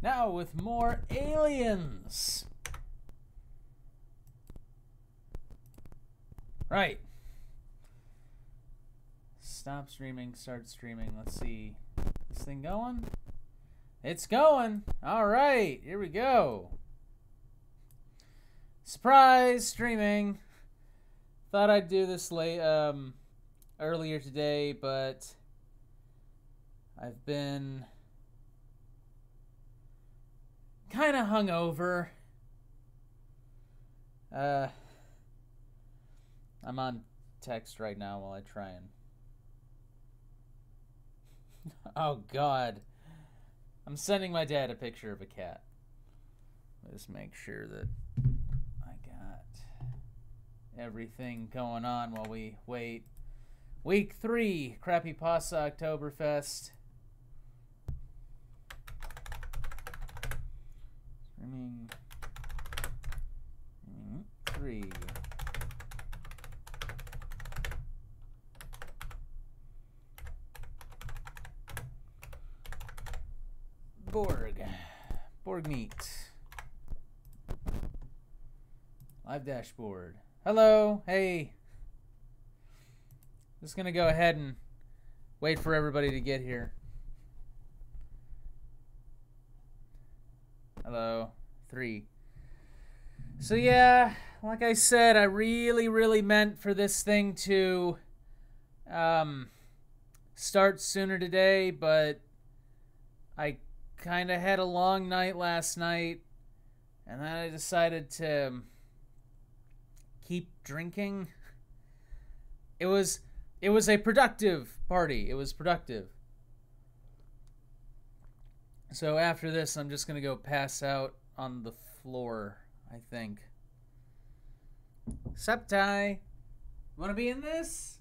Now with more aliens. Right. Stop streaming, start streaming. Let's see. This thing going? It's going. All right, here we go. Surprise streaming. Thought I'd do this earlier today, but I've been kind of hungover. I'm on text right now while I try and... Oh, God. I'm sending my dad a picture of a cat. Let's make sure that I got everything going on while we wait. Week 3, CrappyPasta Oktoberfest. Streaming 3. Borg meet. Live dashboard. Hello. Hey. Just gonna go ahead and wait for everybody to get here. Hello. 3. So yeah, like I said, I really meant for this thing to start sooner today, but I kind of had a long night last night, and then I decided to keep drinking. It was a productive party. It was productive. So after this, I'm just gonna go pass out on the floor, I think. Sup, Ty? Wanna be in this?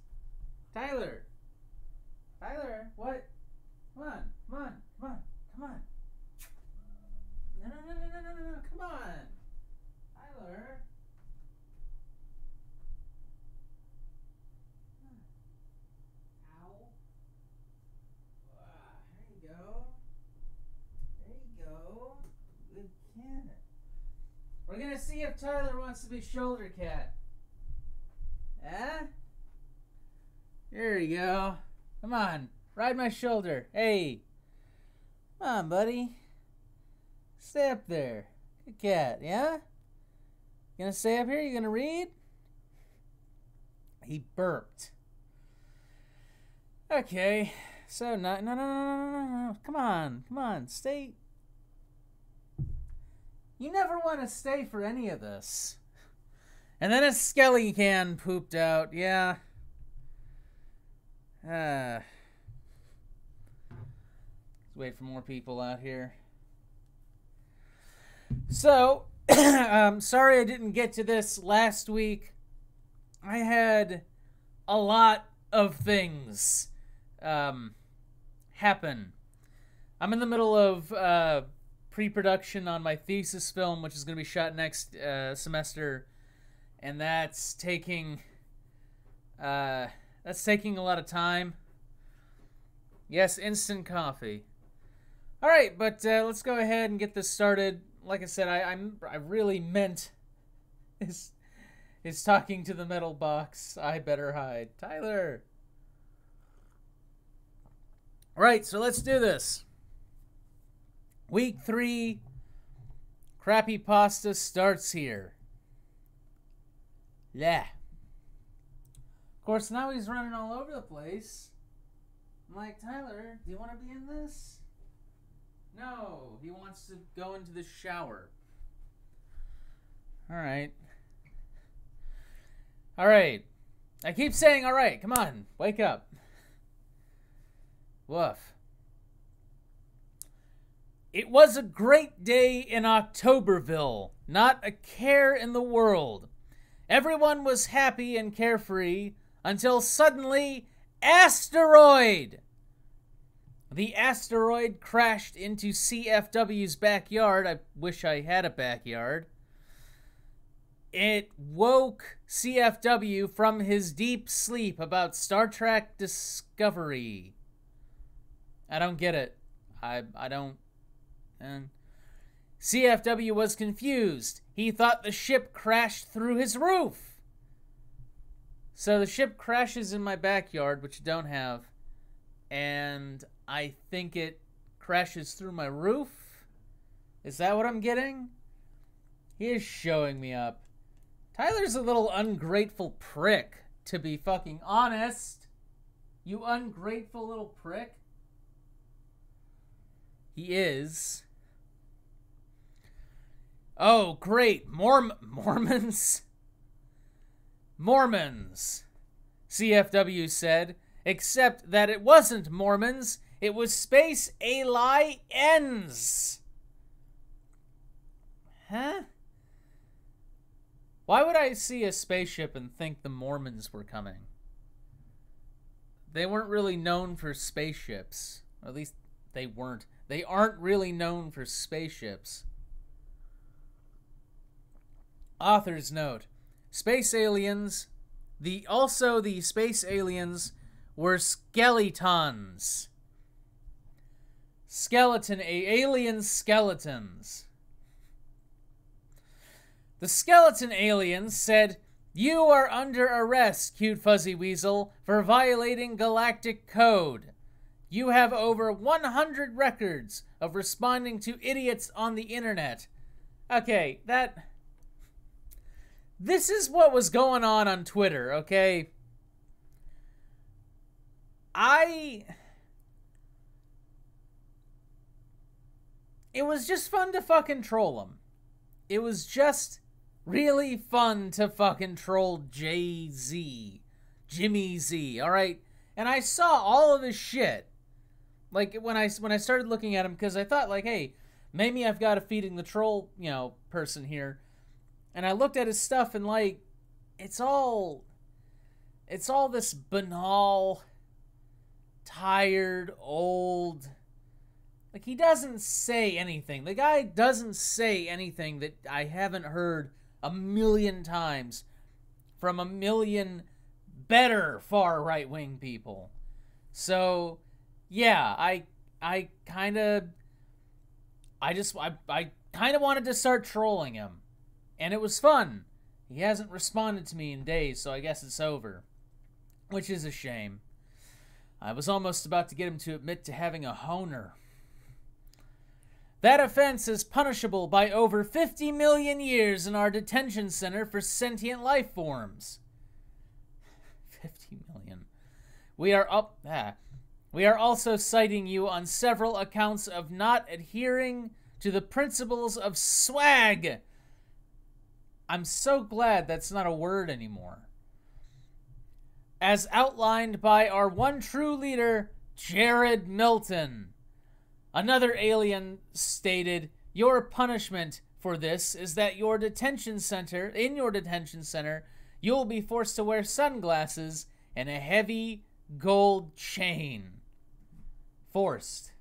Tyler? Tyler, what? Come on, come on, come on, come on. No, come on. Tyler. Ow. There you go. There you go. Good cat. We're gonna see if Tyler wants to be shoulder cat. Eh? There you go. Come on. Ride my shoulder. Hey. Come on, buddy. Stay up there. Good cat, yeah? You gonna stay up here? You gonna read? He burped. Okay. So, no. Come on. Stay. You never want to stay for any of this. And then a skelly can pooped out. Yeah. Let's wait for more people out here. So, sorry I didn't get to this last week. I had a lot of things happen. I'm in the middle of pre-production on my thesis film, which is going to be shot next semester, and that's taking a lot of time. Yes, instant coffee. All right, but let's go ahead and get this started. Like I said, I really meant is talking to the metal box. I better hide. Tyler. All right, so let's do this. Week 3, CrappyPasta starts here. Yeah. Of course, now he's running all over the place. I'm like, Tyler, do you want to be in this? No, he wants to go into the shower. All right. I keep saying all right. Come on, wake up. Woof. It was a great day in Oktoberville. Not a care in the world. Everyone was happy and carefree until suddenly, asteroid! The asteroid crashed into CFW's backyard. I wish I had a backyard. It woke CFW from his deep sleep about Star Trek Discovery. I don't get it. I don't. And CFW was confused. He thought the ship crashed through his roof. So the ship crashes in my backyard, which you don't have, and I think it crashes through my roof? Is that what I'm getting? He is showing me up. Tyler's a little ungrateful prick, to be fucking honest. You ungrateful little prick. He is. Oh, great. Mormons? Mormons, CFW said, except that it wasn't Mormons. It was space aliens. Huh? Why would I see a spaceship and think the Mormons were coming? They weren't really known for spaceships. Or at least they weren't. They aren't really known for spaceships. Author's note. Space aliens. The space aliens were skeletons. Alien skeletons. The skeleton aliens said, "You are under arrest, cute fuzzy weasel, for violating galactic code. You have over 100 records of responding to idiots on the internet." Okay, this is what was going on Twitter, okay? It was just fun to fucking troll him. It was just really fun to fucking troll Jay-Z. Jimmy Z, alright? And I saw all of his shit. Like, when I started looking at him, because I thought, like, hey, maybe I've got a feeding the troll, person here. And I looked at his stuff and, like, it's all this banal, tired, old. Like, he doesn't say anything. The guy doesn't say anything that I haven't heard a million times from a million better far right-wing people. So, yeah, I kind of wanted to start trolling him. And it was fun. He hasn't responded to me in days, so I guess it's over. Which is a shame. I was almost about to get him to admit to having a honer. That offense is punishable by over 50 million years in our detention center for sentient life forms. 50 million. We are also citing you on several accounts of not adhering to the principles of swag. I'm so glad that's not a word anymore. As outlined by our one true leader, Jared Milton. Another alien stated, "Your punishment for this is that in your detention center, you'll be forced to wear sunglasses and a heavy gold chain." Forced.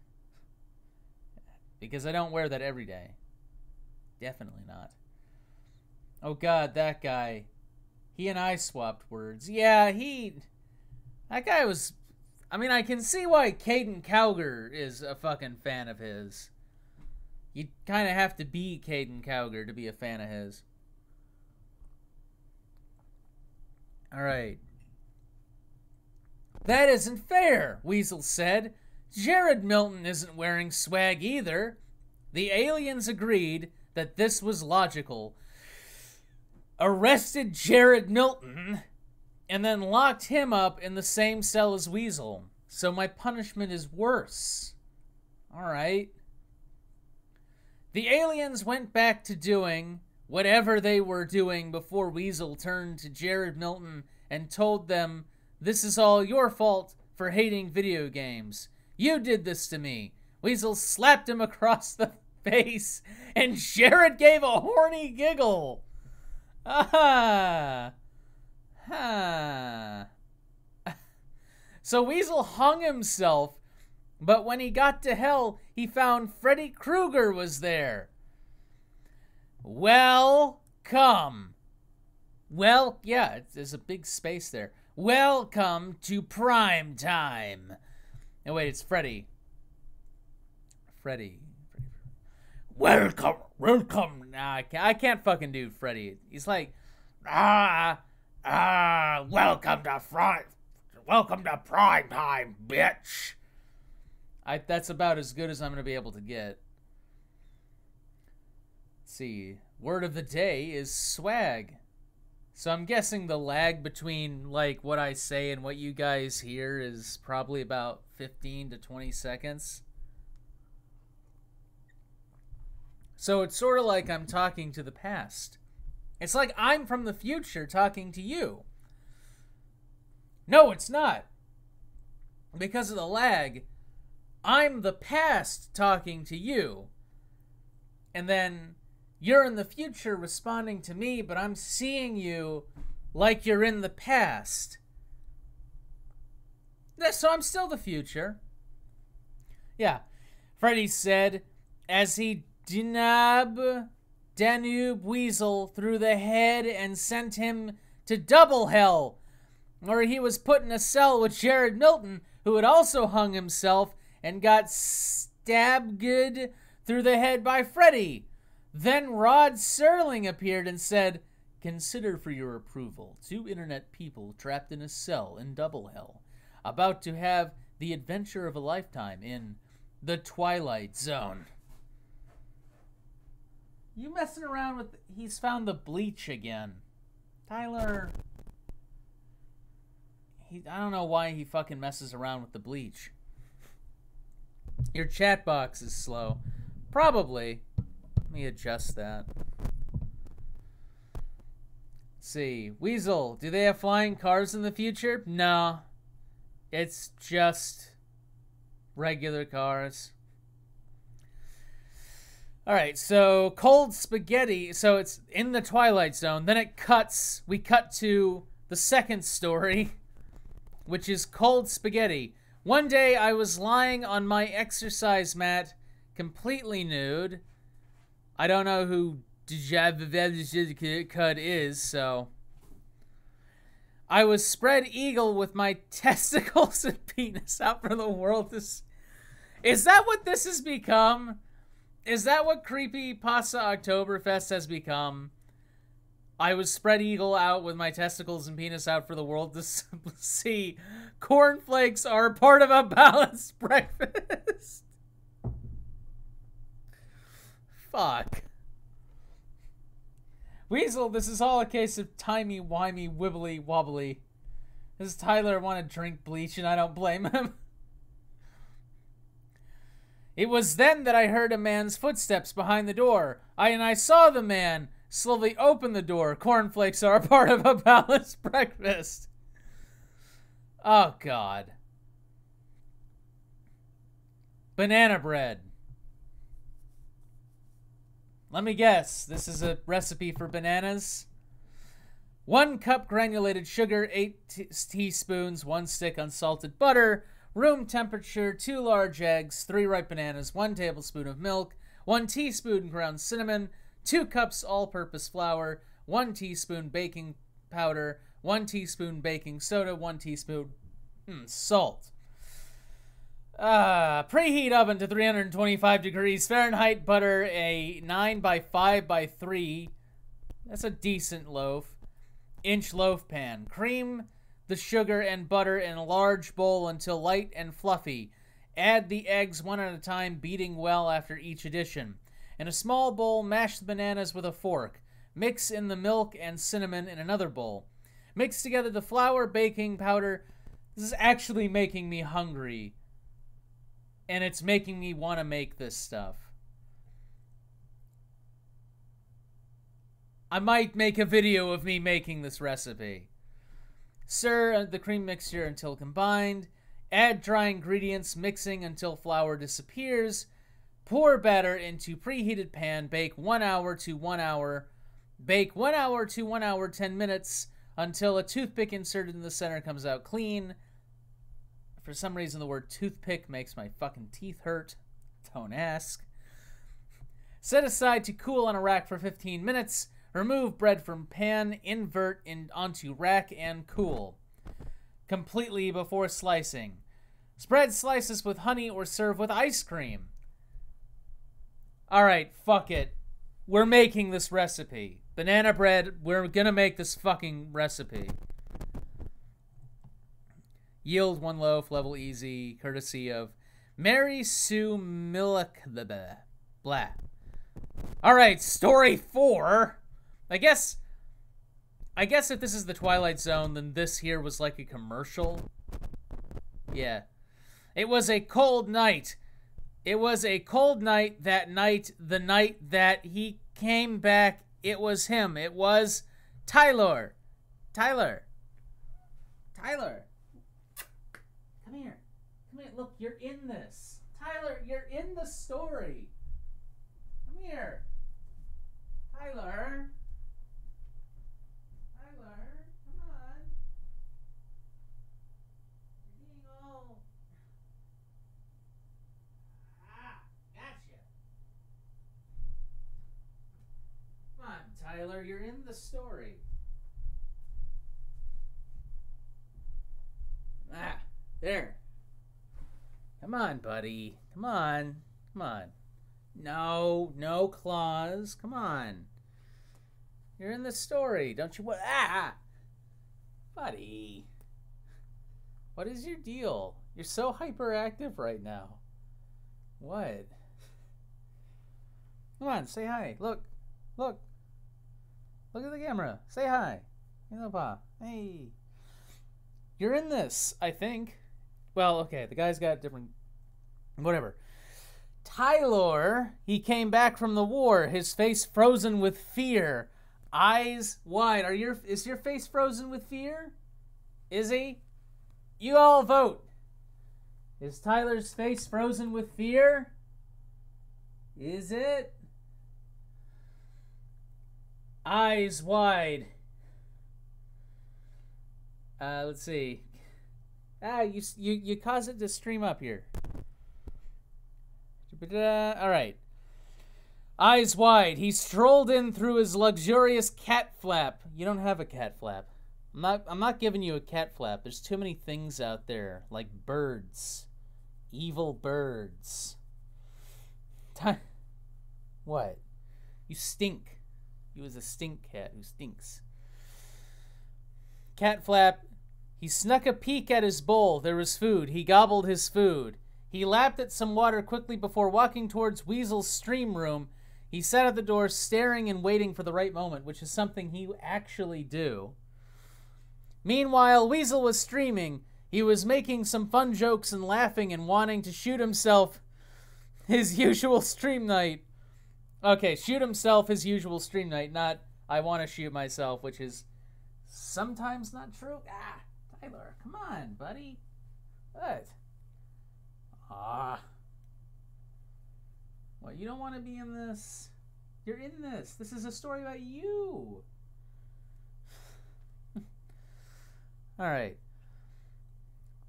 Because I don't wear that every day. Definitely not. Oh god, that guy. He and I swapped words. Yeah, that guy was... I mean, I can see why Caden Cowger is a fucking fan of his. You kind of have to be Caden Cowger to be a fan of his. Alright. That isn't fair, Weasel said. Jared Milton isn't wearing swag either. The aliens agreed that this was logical. Arrested Jared Milton and then locked him up in the same cell as Weasel. So my punishment is worse. Alright. The aliens went back to doing whatever they were doing before Weasel turned to Jared Milton and told them, "This is all your fault for hating video games. You did this to me." Weasel slapped him across the face and Jared gave a horny giggle. Ah. So Weasel hung himself, but when he got to hell, he found Freddy Krueger was there. Welcome. Well, yeah, there's a big space there. Welcome to prime time. Oh, wait, it's Freddy. Freddy. Welcome welcome. Nah, I can't fucking do Freddy. He's like, welcome to prime time, bitch. That's about as good as I'm gonna be able to get. Let's see. Word of the day is swag. So I'm guessing the lag between like what I say and what you guys hear is probably about 15 to 20 seconds. So it's sort of like I'm talking to the past. It's like I'm from the future talking to you. No, it's not. Because of the lag, I'm the past talking to you. And then you're in the future responding to me, but I'm seeing you like you're in the past. So I'm still the future. Yeah. Freddy said, as he Danube Weasel through the head and sent him to double hell, where he was put in a cell with Jared Milton, who had also hung himself and got stabbed good through the head by Freddy. Then Rod Serling appeared and said, consider for your approval 2 internet people trapped in a cell in double hell, about to have the adventure of a lifetime in the Twilight Zone. You messing around with... He's found the bleach again. Tyler... I don't know why he fucking messes around with the bleach. Your chat box is slow. Probably. Let me adjust that. Let's see. Weasel, do they have flying cars in the future? No. It's just regular cars. Alright, so cold spaghetti. So it's in the Twilight Zone. Then it cuts. We cut to the second story, which is cold spaghetti. One day I was lying on my exercise mat, completely nude. I don't know who Cut is, so... I was spread eagle with my testicles and penis out for the world to see. Is that what this has become? Is that what CrappyPasta Oktoberfest has become? I was spread eagle out with my testicles and penis out for the world to see. Cornflakes are part of a balanced breakfast. Fuck. Weasel, this is all a case of timey-wimey, wibbly-wobbly. Does Tyler want to drink bleach, and I don't blame him. It was then that I heard a man's footsteps behind the door. I saw the man slowly open the door. Cornflakes are a part of a balanced breakfast. Oh, God. Banana bread. Let me guess. This is a recipe for bananas. 1 cup granulated sugar, 8 teaspoons, 1 stick unsalted butter, room temperature, 2 large eggs, 3 ripe bananas, 1 tablespoon of milk, 1 teaspoon ground cinnamon, 2 cups all-purpose flour, 1 teaspoon baking powder, 1 teaspoon baking soda, 1 teaspoon salt. Preheat oven to 325 degrees Fahrenheit. Butter a 9 by 5 by 3. That's a decent loaf. Inch loaf pan. Cream the sugar and butter in a large bowl until light and fluffy. Add the eggs one at a time, beating well after each addition. In a small bowl, mash the bananas with a fork. Mix in the milk and cinnamon in another bowl. Mix together the flour, baking powder. This is actually making me hungry. And it's making me want to make this stuff. I might make a video of me making this recipe. Stir the cream mixture until combined. Add dry ingredients, mixing until flour disappears. Pour batter into preheated pan. Bake 1 hour to 1 hour. Bake 1 hour to 1 hour, 10 minutes, until a toothpick inserted in the center comes out clean. For some reason, the word toothpick makes my fucking teeth hurt. Don't ask. Set aside to cool on a rack for 15 minutes. Remove bread from pan, invert onto rack, and cool completely before slicing. Spread slices with honey or serve with ice cream. Alright, fuck it. we're making this recipe. Banana bread, we're gonna make this fucking recipe. Yield 1 loaf, level easy, courtesy of Mary Sue Millick. Blah. Alright, story 4. I guess if this is the Twilight Zone, then this here was like a commercial. Yeah. It was a cold night. It was a cold night that night, the night that he came back. It was him. It was Tyler. Tyler. Tyler. Come here. Come here. Look, you're in this. Tyler, you're in the story. Come here. Tyler. Tyler, come on. You're being all... Gotcha. Come on, Tyler, you're in the story. There. Come on, buddy. Come on. Come on. No, no claws. Come on. You're in the story. Don't you want... Buddy. What is your deal? You're so hyperactive right now. What? Come on, say hi. Look. Look. Look at the camera. Say hi. Hello, Pa. Hey. You're in this, I think. Well, okay, the guy's got different... Whatever. Tyler, he came back from the war, his face frozen with fear. Eyes wide. Is your face frozen with fear? Is he? You all vote. Is Tyler's face frozen with fear? Is it? Eyes wide. Let's see. You cause it to stream up here. All right. Eyes wide. He strolled in through his luxurious cat flap. You don't have a cat flap. I'm not giving you a cat flap. There's too many things out there, like birds. Evil birds. What? You stink. You was a stink cat who stinks. Cat flap. He snuck a peek at his bowl. There was food. He gobbled his food. He lapped at some water quickly before walking towards Weasel's stream room. He sat at the door staring and waiting for the right moment, which is something he actually do. Meanwhile, Weasel was streaming. He was making some fun jokes and laughing and wanting to shoot himself his usual stream night. Okay, shoot himself his usual stream night, not I want to shoot myself, which is sometimes not true. Tyler, come on, buddy. What? Well, you don't want to be in this. You're in this. This is a story about you. All right.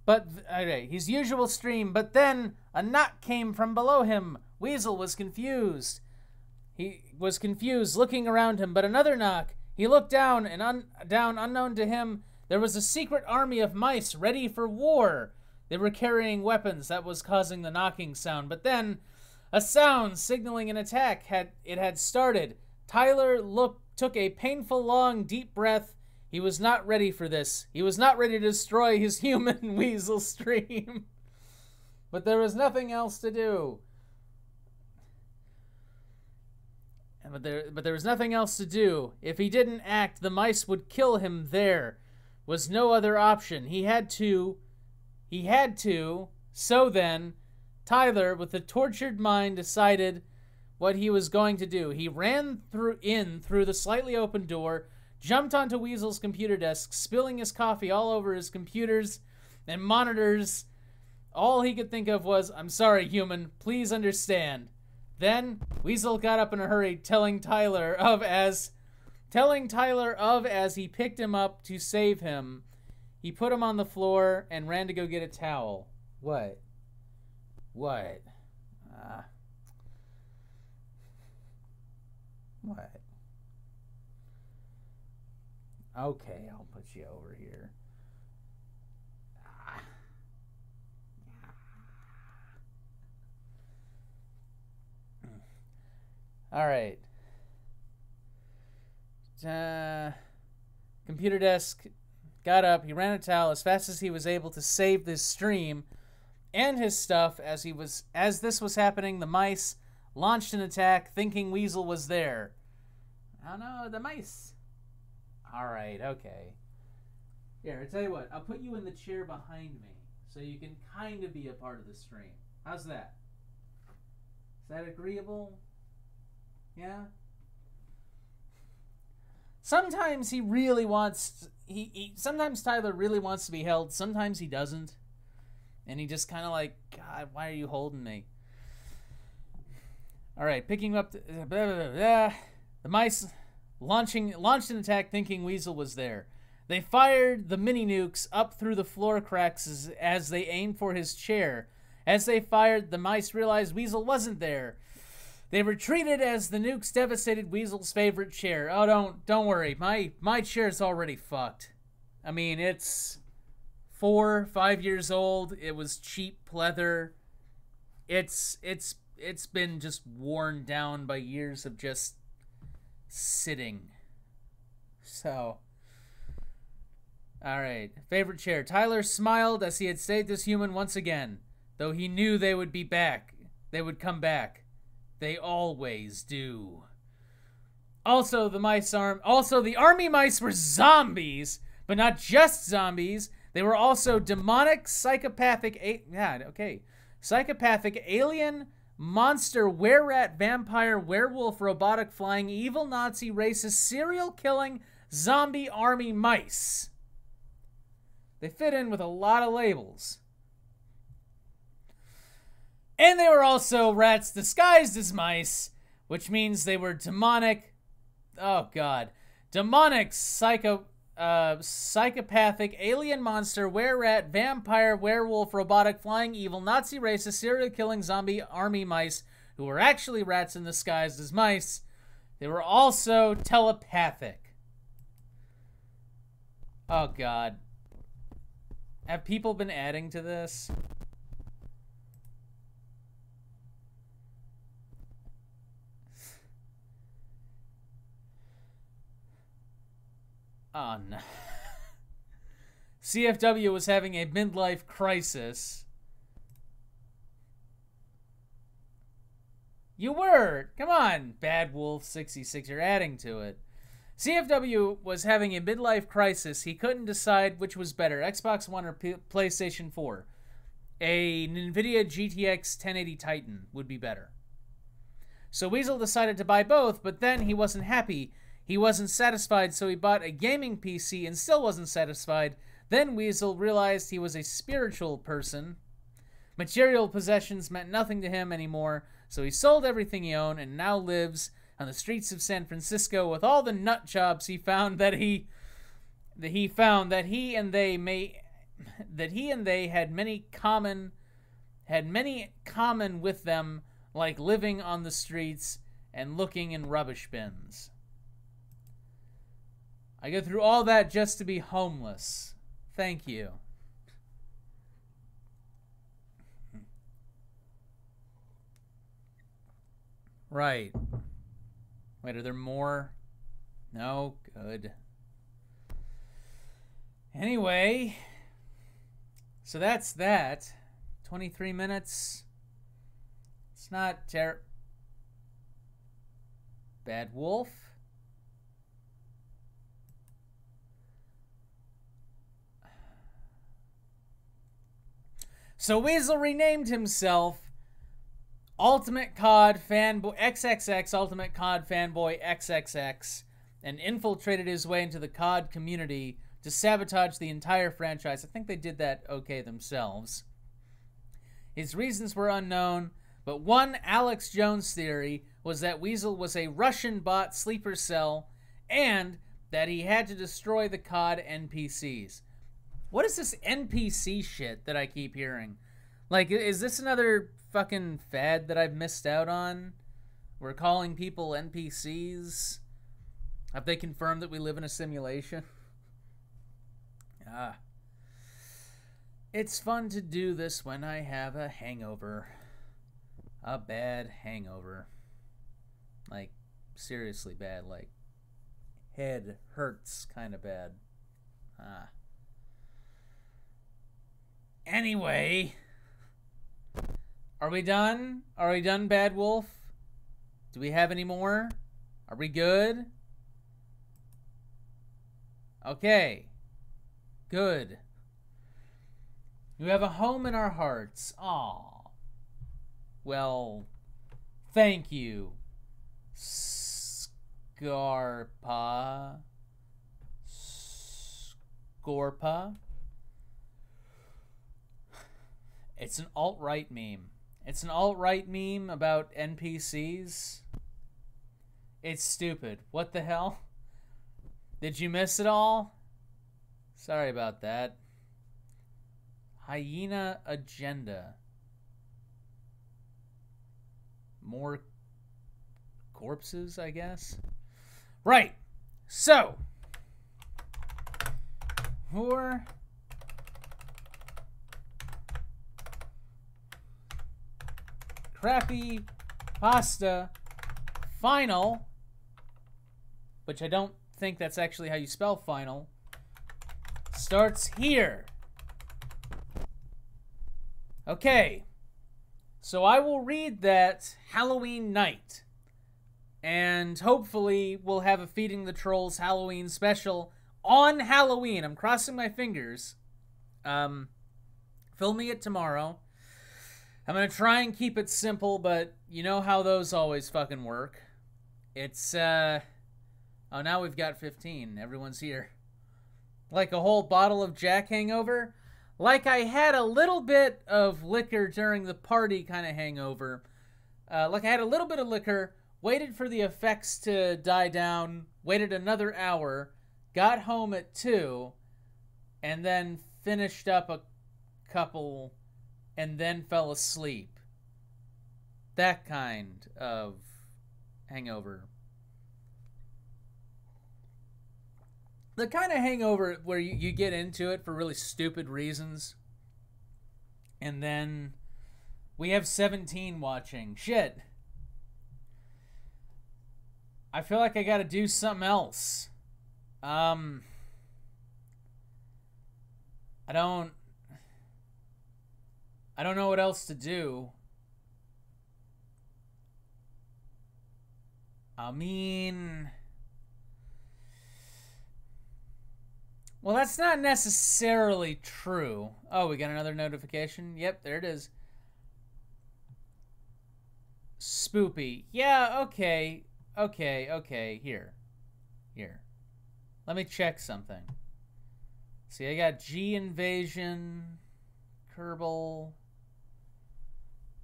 Okay, his usual stream, but then a knock came from below him. Weasel was confused. He was confused, looking around him, but another knock. He looked down, and down, unknown to him, there was a secret army of mice ready for war. They were carrying weapons. That was causing the knocking sound. But then, a sound signaling an attack had started. Tyler took a painful, long, deep breath. He was not ready for this. He was not ready to destroy his human weasel stream. But there was nothing else to do. But there was nothing else to do. If he didn't act, the mice would kill him. There was no other option. He had to. So then, Tyler, with a tortured mind, decided what he was going to do. He ran through the slightly open door, jumped onto Weasel's computer desk, spilling his coffee all over his computers and monitors. All he could think of was, "I'm sorry, human. Please understand." Then, Weasel got up in a hurry, telling Tyler of as he picked him up to save him. He put him on the floor and ran to go get a towel. What? What? What? Okay, I'll put you over here. All right. Computer desk got up. He ran a towel as fast as he was able to save this stream and his stuff. As this was happening, the mice launched an attack, thinking Weasel was there. Oh no, the mice. All right, okay. Here, I tell you what. I'll put you in the chair behind me so you can kind of be a part of the stream. How's that? Is that agreeable? Yeah? Sometimes he really wants... Sometimes Tyler really wants to be held. Sometimes he doesn't. And he just kind of like, God, why are you holding me? All right, picking up... The mice launched an attack thinking Weasel was there. They fired the mini-nukes up through the floor cracks as they aimed for his chair. As they fired, the mice realized Weasel wasn't there. They retreated as the nukes devastated Weasel's favorite chair. Oh, don't worry. My chair's already fucked. I mean, it's 5 years old. It was cheap pleather. It's been just worn down by years of just sitting. So, all right. Favorite chair. Tyler smiled as he had saved this human once again, though he knew they would be back. They would come back. They always do. Also, the army mice were zombies, but not just zombies. They were also demonic, psychopathic alien, monster, were-rat, vampire, werewolf, robotic, flying, evil, Nazi, racist, serial-killing, zombie army mice. They fit in with a lot of labels. And they were also rats disguised as mice, which means they were demonic. Oh, God. Demonic, psychopathic, alien monster, were-rat, vampire, werewolf, robotic, flying, evil, Nazi racist, serial-killing, zombie army mice who were actually rats in disguise as mice. They were also telepathic. Oh, God. Have people been adding to this? Oh, no. CFW was having a midlife crisis. You were! Come on, Bad Wolf 66, you're adding to it. CFW was having a midlife crisis. He couldn't decide which was better, Xbox One or PlayStation 4. A NVIDIA GTX 1080 Titan would be better. So Weasel decided to buy both, but then he wasn't happy. He wasn't satisfied, so he bought a gaming PC and still wasn't satisfied. Then Weasel realized he was a spiritual person. Material possessions meant nothing to him anymore, so he sold everything he owned and now lives on the streets of San Francisco with all the nut jobs he found that he and they had many common with them, like living on the streets and looking in rubbish bins. I go through all that just to be homeless. Thank you. Right. Wait, are there more? No? Good. Anyway. So that's that. 23 minutes. It's not Bad Wolf. So Weasel renamed himself Ultimate COD Fanboy XXX, Ultimate COD Fanboy XXX, and infiltrated his way into the COD community to sabotage the entire franchise. I think they did that okay themselves. His reasons were unknown, but one Alex Jones theory was that Weasel was a Russian bot sleeper cell and that he had to destroy the COD NPCs. What is this NPC shit that I keep hearing? Like, is this another fucking fad that I've missed out on? We're calling people NPCs? Have they confirmed that we live in a simulation? It's fun to do this when I have a hangover. A bad hangover. Like, seriously bad. Like, head hurts kind of bad. Anyway, are we done? Are we done, Bad Wolf? Do we have any more? Are we good? Okay. Good. You have a home in our hearts. Aw. Well, thank you, Scorpa. It's an alt-right meme. It's an alt-right meme about NPCs. It's stupid. What the hell? Did you miss it all? Sorry about that. Hyena agenda. More corpses, I guess. Right. So, for CrappyPasta final, which I don't think that's actually how you spell final, starts here. Okay, so I will read that Halloween night, and hopefully we'll have a Feeding the Trolls Halloween special on Halloween. I'm crossing my fingers. Filming it tomorrow. I'm going to try and keep it simple, but you know how those always fucking work. It's, oh, now we've got 15. Everyone's here. Like a whole bottle of Jack hangover. Like I had a little bit of liquor during the party kind of hangover. Like I had a little bit of liquor, waited for the effects to die down, waited another hour, got home at 2, and then finished up a couple, and then fell asleep. That kind of hangover. The kind of hangover where you get into it for really stupid reasons. And then we have 17 watching. Shit. I feel like I gotta do something else. I don't know what else to do. I mean, well, that's not necessarily true. Oh, we got another notification. Yep, there it is. Spoopy. Yeah, okay. Okay. Here. Let me check something. See, I got G Invasion, Kerbal,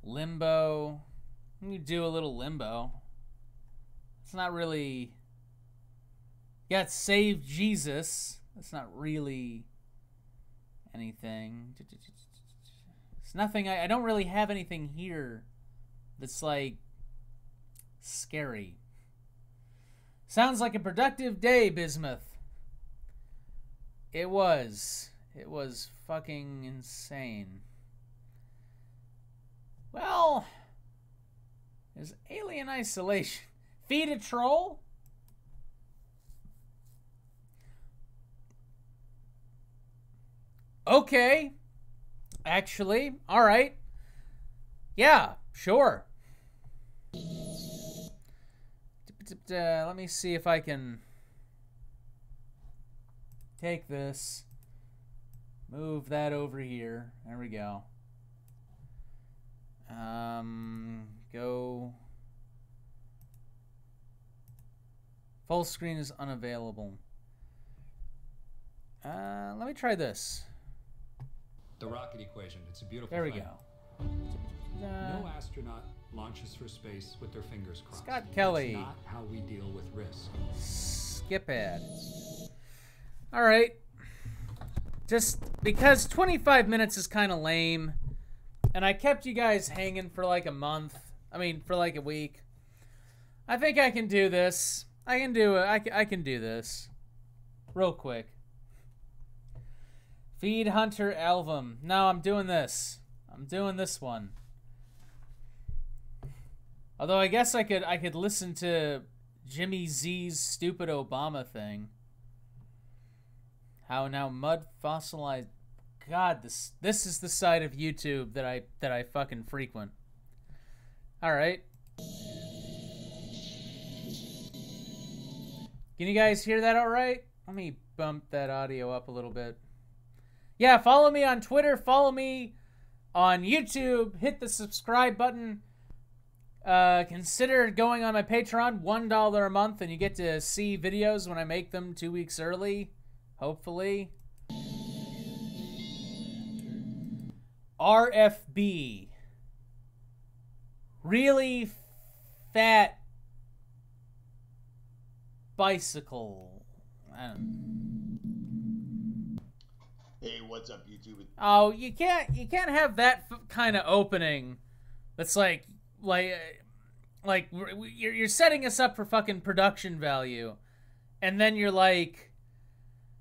Limbo. Let me do a little Limbo. It's not really... You got Save Jesus. That's not really anything. It's nothing. I don't really have anything here that's like scary. Sounds like a productive day, Bismuth. It was. It was fucking insane. Well, there's Alien Isolation. Feed a troll? Okay. Actually, alright. Yeah, sure. Let me see if I can take this, move that over here. There we go. Go. Full screen is unavailable. Let me try this. The rocket equation. It's a beautiful There we thing. go. No astronaut launches for space with their fingers crossed. Scott Kelly. That's not how we deal with risk. Skip ad. Alright. Just because 25 minutes is kind of lame, and I kept you guys hanging for like a month. I mean, for like a week. I think I can do this. I can do it. I can do this. Real quick. Feed Hunter Alvum. No, I'm doing this. I'm doing this one. Although I guess I could listen to Jimmy Z's stupid Obama thing. How now mud fossilized. God, this is the side of YouTube that I fucking frequent. All right. Can you guys hear that all right? Let me bump that audio up a little bit. Yeah, follow me on Twitter. Follow me on YouTube. Hit the subscribe button. Consider going on my Patreon, $1 a month, and you get to see videos when I make them 2 weeks early, hopefully. RFB. Really fat bicycle. I don't know. Hey, what's up, YouTube? Oh, you can't have that kind of opening. That's like you're setting us up for fucking production value, and then you're like,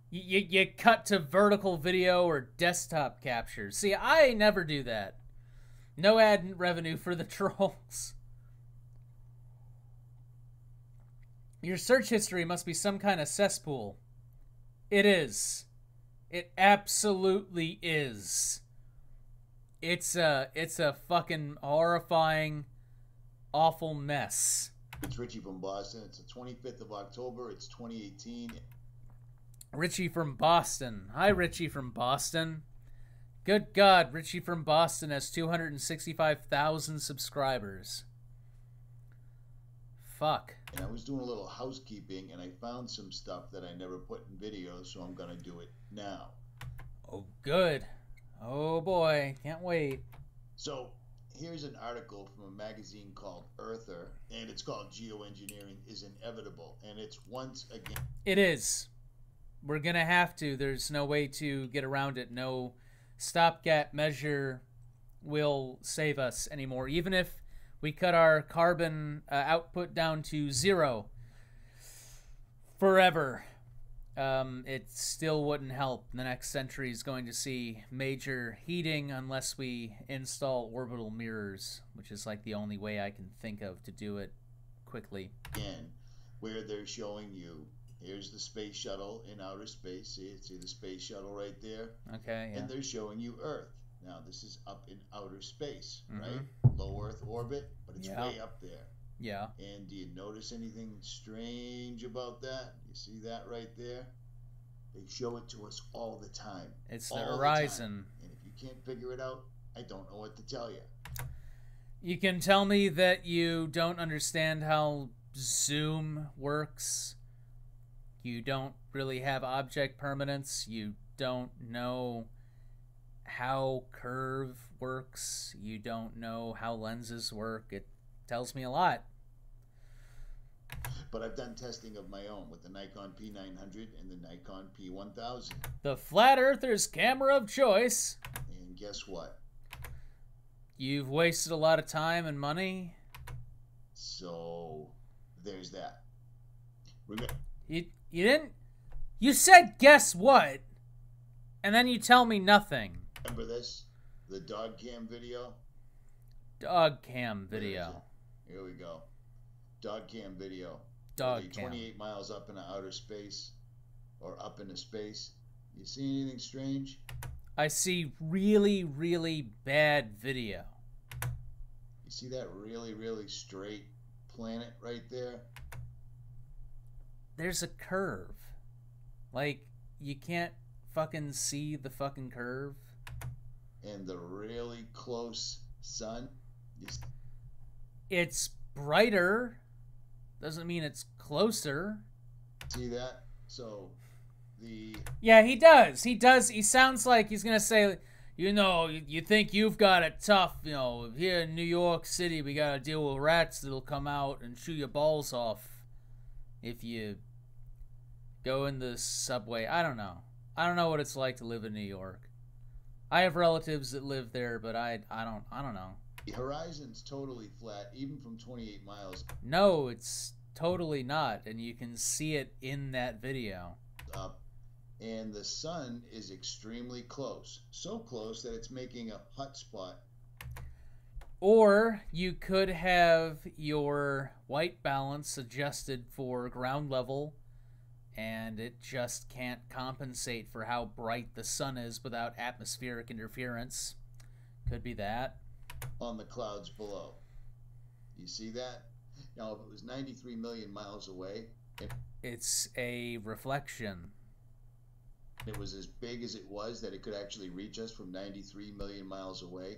you cut to vertical video or desktop capture. See, I never do that. No ad revenue for the trolls. Your search history must be some kind of cesspool. It is. It absolutely is. It's a fucking horrifying, awful mess. It's Richie from Boston. It's the 25th of October. It's 2018. Richie from Boston. Hi, Richie from Boston. Good God, Richie from Boston has 265,000 subscribers. Fuck. And I was doing a little housekeeping, and I found some stuff that I never put in videos, so I'm going to do it now. Oh, good. Oh, boy. Can't wait. So, here's an article from a magazine called Earther, and it's called Geoengineering is Inevitable, and it's once again... It is. We're going to have to. There's no way to get around it. No stopgap measure will save us anymore. Even if we cut our carbon output down to 0 forever, it still wouldn't help. The next century is going to see major heating unless we install orbital mirrors, which is like the only way I can think of to do it quickly. Again, where they're showing you, here's the space shuttle in outer space. See the space shuttle right there? Okay, yeah. And they're showing you Earth. Now, this is up in outer space, Mm-hmm. right? Low Earth orbit, but it's way up there. Yeah. And do you notice anything strange about that? You see that right there? They show it to us all the time. It's the horizon. And if you can't figure it out, I don't know what to tell you. You can tell me that you don't understand how zoom works. You don't really have object permanence. You don't know how curve works. You don't know how lenses work. It tells me a lot. But I've done testing of my own with the Nikon P900 and the Nikon P1000. The flat earther's camera of choice. And guess what? You've wasted a lot of time and money. So there's that. Remember, You didn't. You said guess what, and then you tell me nothing. remember this? The dog cam video? Dog cam video. Here we go. Dog cam video. Dog Are they cam. 28 miles up into outer space, or up into space. You see anything strange? I see really, really bad video. You see that really, really straight planet right there? There's a curve. Like, you can't fucking see the fucking curve. And the really close sun? You It's brighter. Doesn't mean it's closer. see that? So, the... Yeah, he does. He does. He sounds like he's going to say, you know, you think you've got it tough. You know, here in New York City, we got to deal with rats that'll come out and chew your balls off if you go in the subway. I don't know. I don't know what it's like to live in New York. I have relatives that live there, but I don't know. The horizon's totally flat, even from 28 miles No, it's totally not, and you can see it in that video. up. And the sun is extremely close. So close that it's making a hot spot. Or you could have your white balance adjusted for ground level, and it just can't compensate for how bright the sun is without atmospheric interference. Could be that. On the clouds below. You see that? Now, if it was 93 million miles away, it's a reflection. It was as big as it was that it could actually reach us from 93 million miles away.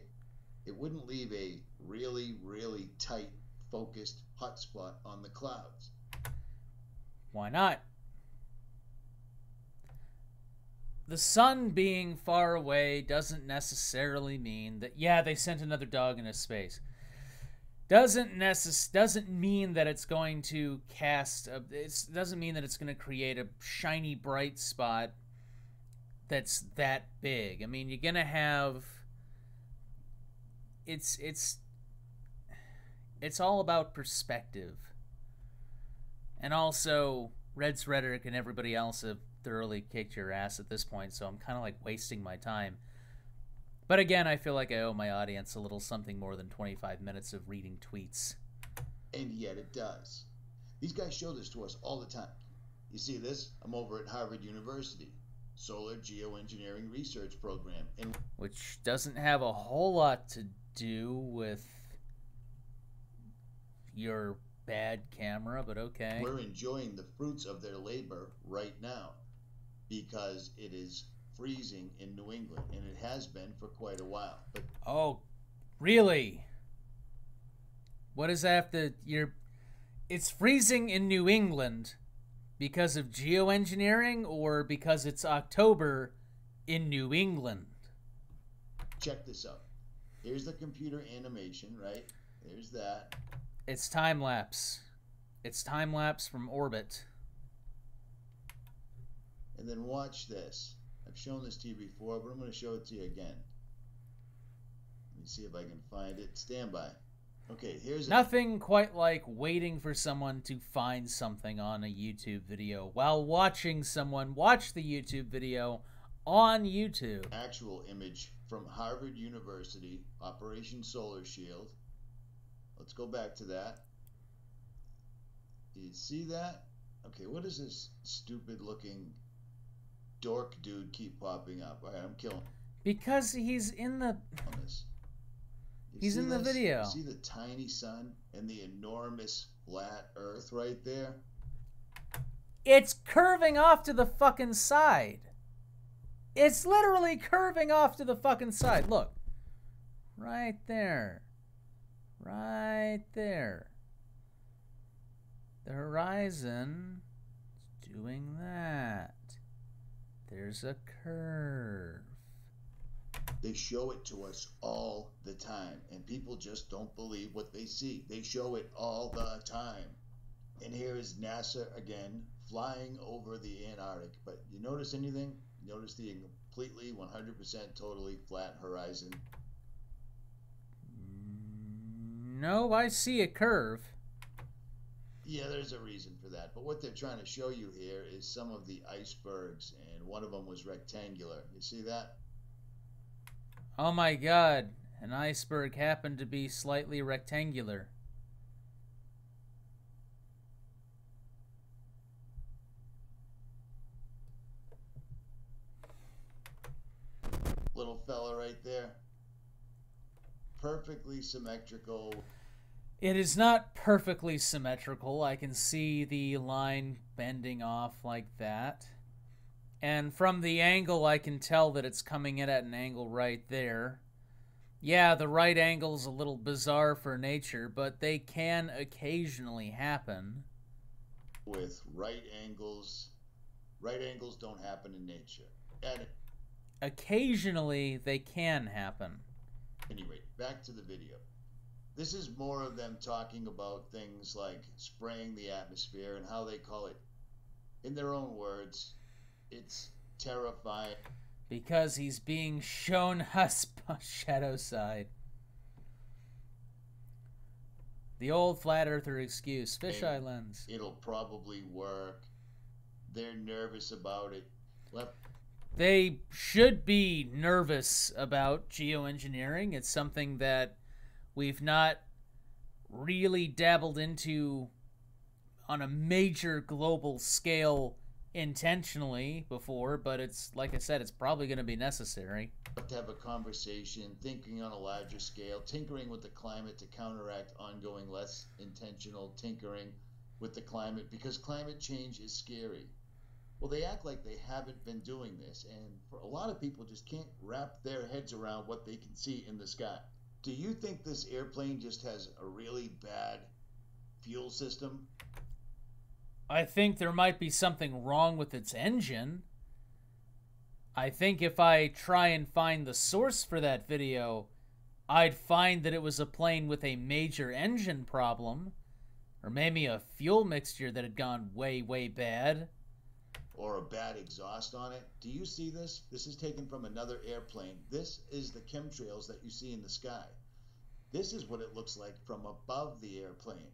It wouldn't leave a really, really tight, focused hotspot on the clouds. Why not? The sun being far away doesn't necessarily mean that, yeah, they sent another dog into space. Doesn't mean that it's going to doesn't mean that it's going to create a shiny bright spot that's that big. I mean, you're going to have it's all about perspective. And also, Red's rhetoric and everybody else have thoroughly kicked your ass at this point, so I'm kind of like wasting my time. But again, I feel like I owe my audience a little something more than 25 minutes of reading tweets. And yet it does. These guys show this to us all the time. You see this? I'm over at Harvard University, Solar Geoengineering Research Program. Which doesn't have a whole lot to do with your bad camera, but okay. We're enjoying the fruits of their labor right now because it is freezing in New England, and it has been for quite a while. But oh, really? What is after your? It's freezing in New England because of geoengineering, or because it's October in New England? Check this out. Here's the computer animation, right? There's that. It's time lapse. It's time lapse from orbit. And then watch this. I've shown this to you before, but I'm going to show it to you again. Let me see if I can find it. Stand by. Okay, here's nothing quite like waiting for someone to find something on a YouTube video while watching someone watch the YouTube video on YouTube. Actual image from Harvard University, Operation Solar Shield. Let's go back to that. Do you see that? Okay, what is this stupid looking dork dude keep popping up? All right, I'm killing him. Because he's in the... He's in the video. You see the tiny sun and the enormous flat earth right there? It's curving off to the fucking side. It's literally curving off to the fucking side. Look. Right there. Right there. The horizon is doing that. There's a curve. They show it to us all the time, and people just don't believe what they see. They show it all the time. And here is NASA again, flying over the Antarctic. But you notice anything? Notice the completely 100% totally flat horizon? No, I see a curve. Yeah, there's a reason for that. But what they're trying to show you here is some of the icebergs, and one of them was rectangular. You see that? Oh my god, an iceberg happened to be slightly rectangular. Little fella right there. Perfectly symmetrical. It is not perfectly symmetrical. I can see the line bending off like that. And from the angle, I can tell that it's coming in at an angle right there. Yeah, the right angle's a little bizarre for nature, but they can occasionally happen. With right angles don't happen in nature. And occasionally, they can happen. Anyway, back to the video. This is more of them talking about things like spraying the atmosphere and how they call it, in their own words, it's terrifying. Because he's being shown us shadow side. The old flat earther excuse, fisheye lens. It'll probably work. They're nervous about it. They should be nervous about geoengineering. It's something that we've not really dabbled into on a major global scale intentionally before, but it's, like I said, it's probably going to be necessary. To have a conversation, thinking on a larger scale, tinkering with the climate to counteract ongoing less intentional tinkering with the climate, because climate change is scary. Well, they act like they haven't been doing this, and for a lot of people just can't wrap their heads around what they can see in the sky. Do you think this airplane just has a really bad fuel system? I think there might be something wrong with its engine. I think if I try and find the source for that video, I'd find that it was a plane with a major engine problem, or maybe a fuel mixture that had gone way, way bad. Or a bad exhaust on it. Do you see this? This is taken from another airplane. This is the chemtrails that you see in the sky. This is what it looks like from above the airplane.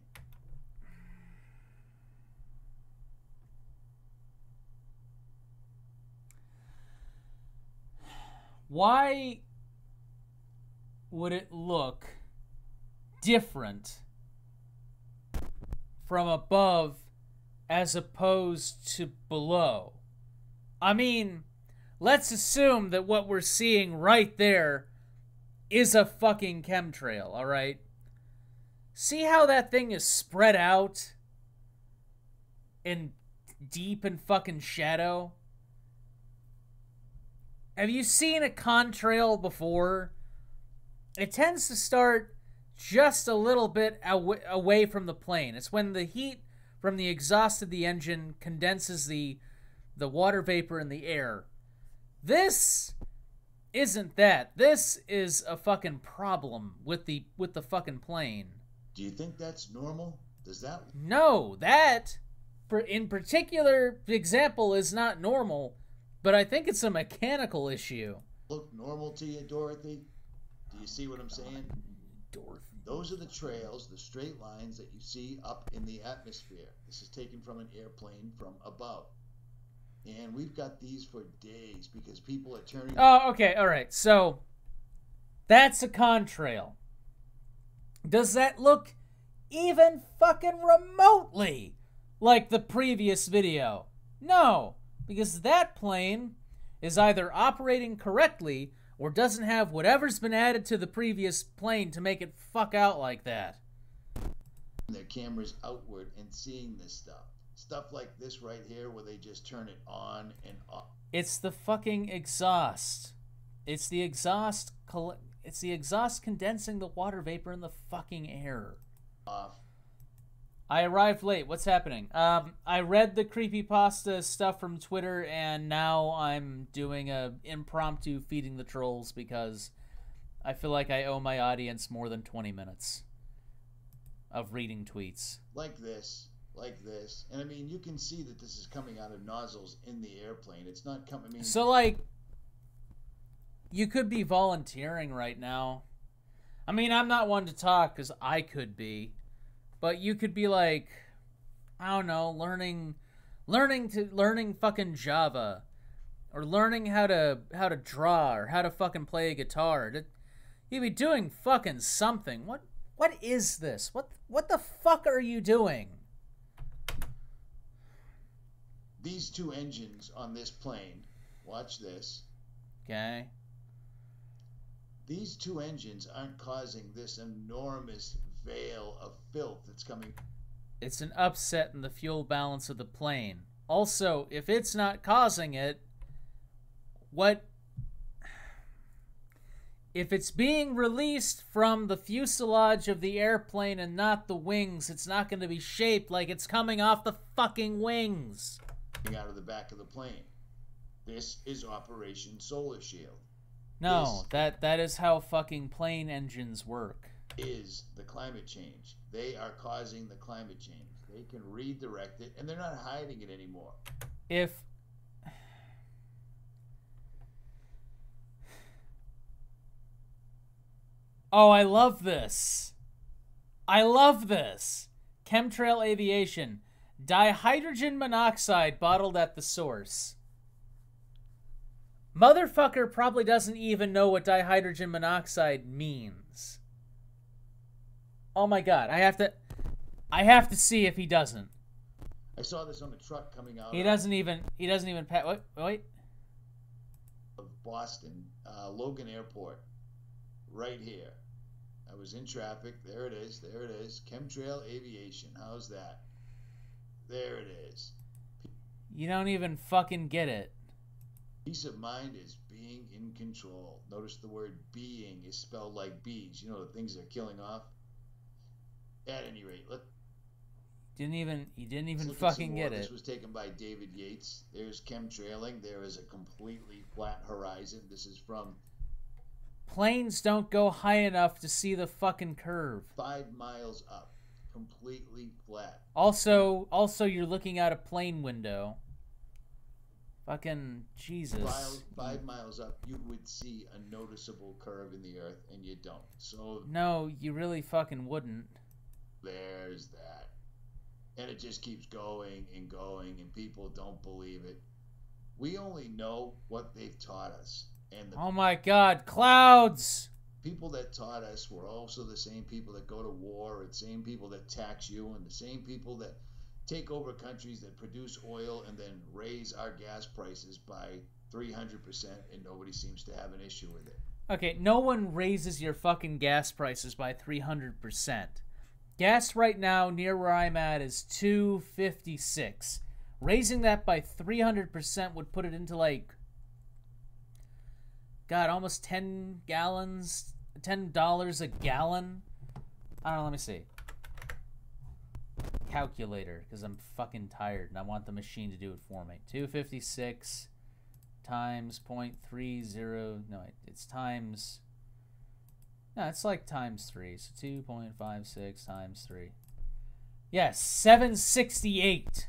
Why would it look different from above as opposed to below? I mean, let's assume that what we're seeing right there is a fucking chemtrail, all right? See how that thing is spread out in deep and fucking shadow? Have you seen a contrail before? It tends to start just a little bit away from the plane. It's when the heat from the exhaust of the engine condenses the water vapor in the air. This isn't that. This is a fucking problem with the fucking plane. Do you think that's normal? Does that... No, that in particular example is not normal, but I think it's a mechanical issue. Look normal to you, Dorothy? Do you see what I'm saying? Dorothy. Those are the trails, the straight lines that you see up in the atmosphere. This is taken from an airplane from above. And we've got these for days because people are turning... Oh, okay, all right. So, that's a contrail. Does that look even fucking remotely like the previous video? No, because that plane is either operating correctly or doesn't have whatever's been added to the previous plane to make it fuck out like that. Their cameras outward and seeing this stuff. Stuff like this right here where they just turn it on and off. It's the fucking exhaust. It's the exhaust condensing the water vapor in the fucking air. Off. I arrived late. What's happening? I read the CrappyPasta stuff from Twitter, and now I'm doing a impromptu feeding the trolls because I feel like I owe my audience more than 20 minutes of reading tweets. Like this. And I mean, you can see that this is coming out of nozzles in the airplane. It's not coming... I mean, so, like, you could be volunteering right now. I mean, I'm not one to talk because I could be. But you could be like, I don't know, learning fucking Java, or learning how to draw, or how to fucking play a guitar. You'd be doing fucking something. What is this? What the fuck are you doing? These two engines on this plane. Watch this. Okay. These two engines aren't causing this enormous veil of filth that's coming. It's an upset in the fuel balance of the plane. Also, if it's not causing it, if it's being released from the fuselage of the airplane and not the wings, it's not going to be shaped like it's coming off the fucking wings. Out of the back of the plane. This is Operation Solar Shield. No, that is how fucking plane engines work. Is the climate change. They are causing the climate change. They can redirect it, and they're not hiding it anymore. Oh, I love this. Chemtrail aviation. Dihydrogen monoxide bottled at the source. Motherfucker probably doesn't even know what dihydrogen monoxide means. Oh my god, I have to see if he doesn't. I saw this on a truck coming out. He doesn't even wait. Of Boston, Logan Airport, right here. I was in traffic. There it is. There it is. Chemtrail Aviation. How's that? There it is. You don't even fucking get it. Peace of mind is being in control. Notice the word being is spelled like bees. You know, the things they're killing off. At any rate, you didn't even fucking get it. This was taken by David Yates. There's chemtrailing. There is a completely flat horizon. This is from... Planes don't go high enough to see the fucking curve. 5 miles up. Completely flat. Also, you're looking out a plane window. Fucking Jesus. 5 miles up, you would see a noticeable curve in the earth, and you don't. So no, you really fucking wouldn't. There's that. And it just keeps going, and people don't believe it. We only know what they've taught us. And oh my god, clouds! People that taught us were also the same people that go to war, or the same people that tax you, and the same people that take over countries that produce oil and then raise our gas prices by 300%, and nobody seems to have an issue with it. Okay, no one raises your fucking gas prices by 300%. Gas right now near where I'm at is $2.56. Raising that by 300% would put it into like, God, almost 10 gallons, $10 a gallon. I don't know, let me see. Calculator, because I'm fucking tired and I want the machine to do it for me. 256 times 0.30, no, it's times, no, it's like times 3, so 2.56 times 3. Yes, 768.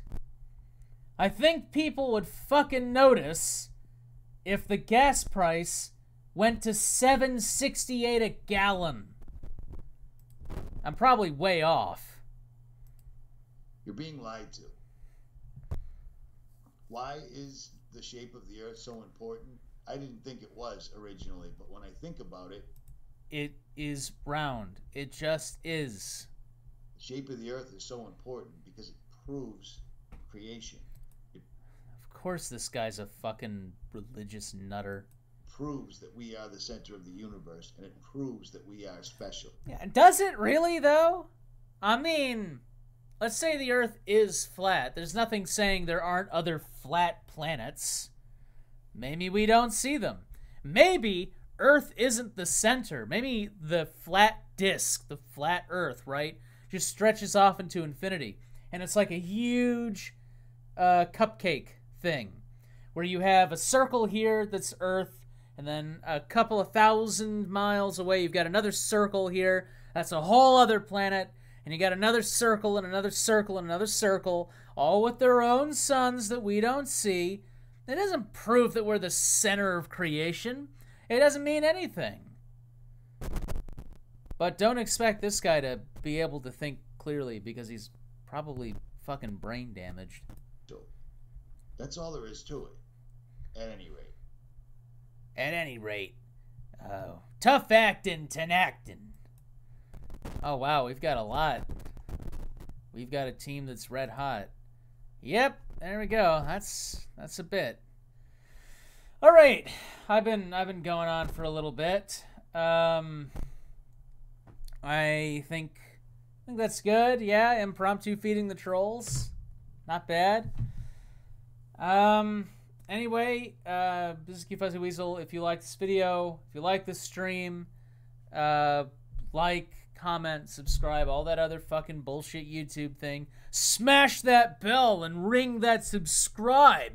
I think people would fucking notice if the gas price went to $7.68 a gallon. I'm probably way off. You're being lied to. Why is the shape of the earth so important? I didn't think it was originally, but when I think about it, it is round. It just is. The shape of the earth is so important because it proves creation. Of course this guy's a fucking religious nutter. Proves that we are the center of the universe, and it proves that we are special. Yeah, does it really though? I mean, let's say the earth is flat. There's nothing saying there aren't other flat planets. Maybe we don't see them. Maybe earth isn't the center. Maybe the flat disk, the flat earth, right, just stretches off into infinity. And it's like a huge cupcake thing where you have a circle here that's earth, and then a couple of 1,000 miles away you've got another circle here that's a whole other planet, and you got another circle and another circle and another circle, all with their own suns that we don't see. That doesn't prove that we're the center of creation. It doesn't mean anything. But don't expect this guy to be able to think clearly because he's probably fucking brain damaged. That's all there is to it. At any rate. At any rate. Tough actin' tenactin'. Oh, wow, we've got a lot. We've got a team that's red hot. Yep, there we go. That's a bit. All right, I've been going on for a little bit. I think that's good. Yeah, impromptu feeding the trolls. Not bad. Anyway, this is Cute Fuzzy Weasel. If you like this video, if you like this stream, like, comment, subscribe, all that other fucking bullshit YouTube thing. Smash that bell and ring that subscribe.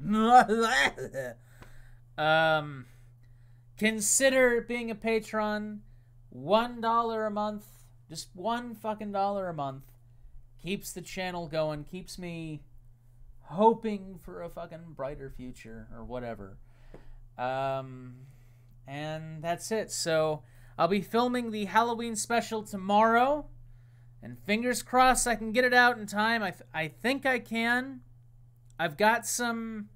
Consider being a patron. $1 a month, just one fucking dollar a month, keeps the channel going, keeps me hoping for a fucking brighter future or whatever. And that's it. So I'll be filming the Halloween special tomorrow, and fingers crossed I can get it out in time. I think I can. I've got some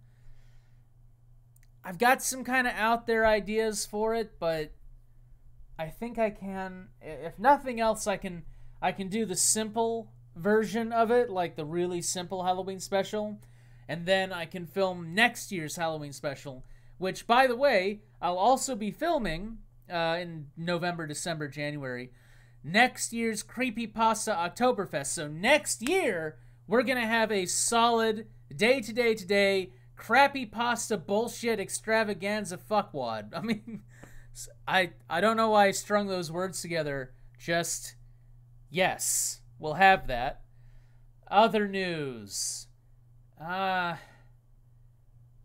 kind of out there ideas for it, but I think I can. If nothing else, I can I can do the simple version of it, like the really simple Halloween special, and then I can film next year's Halloween special, which, by the way, I'll also be filming in November, December, January, next year's CrappyPasta Oktoberfest. So next year, we're going to have a solid day-to-day CrappyPasta bullshit extravaganza fuckwad. I mean, I don't know why I strung those words together. Just, yes, we'll have that. Other news. I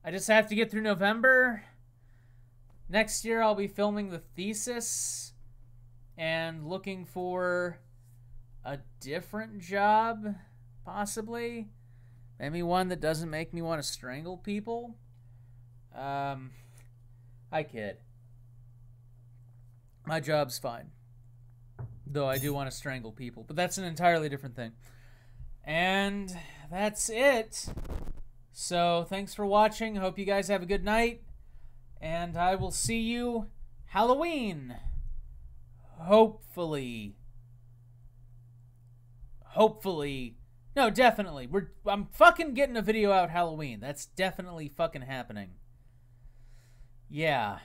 just have to get through November. Next year I'll be filming the thesis and looking for a different job, possibly. Maybe one that doesn't make me want to strangle people. I kid. My job's fine. Though I do want to strangle people. But that's an entirely different thing. And that's it. So, thanks for watching. Hope you guys have a good night. And I will see you Halloween. Hopefully. No, definitely. I'm fucking getting a video out Halloween. That's definitely fucking happening. Yeah.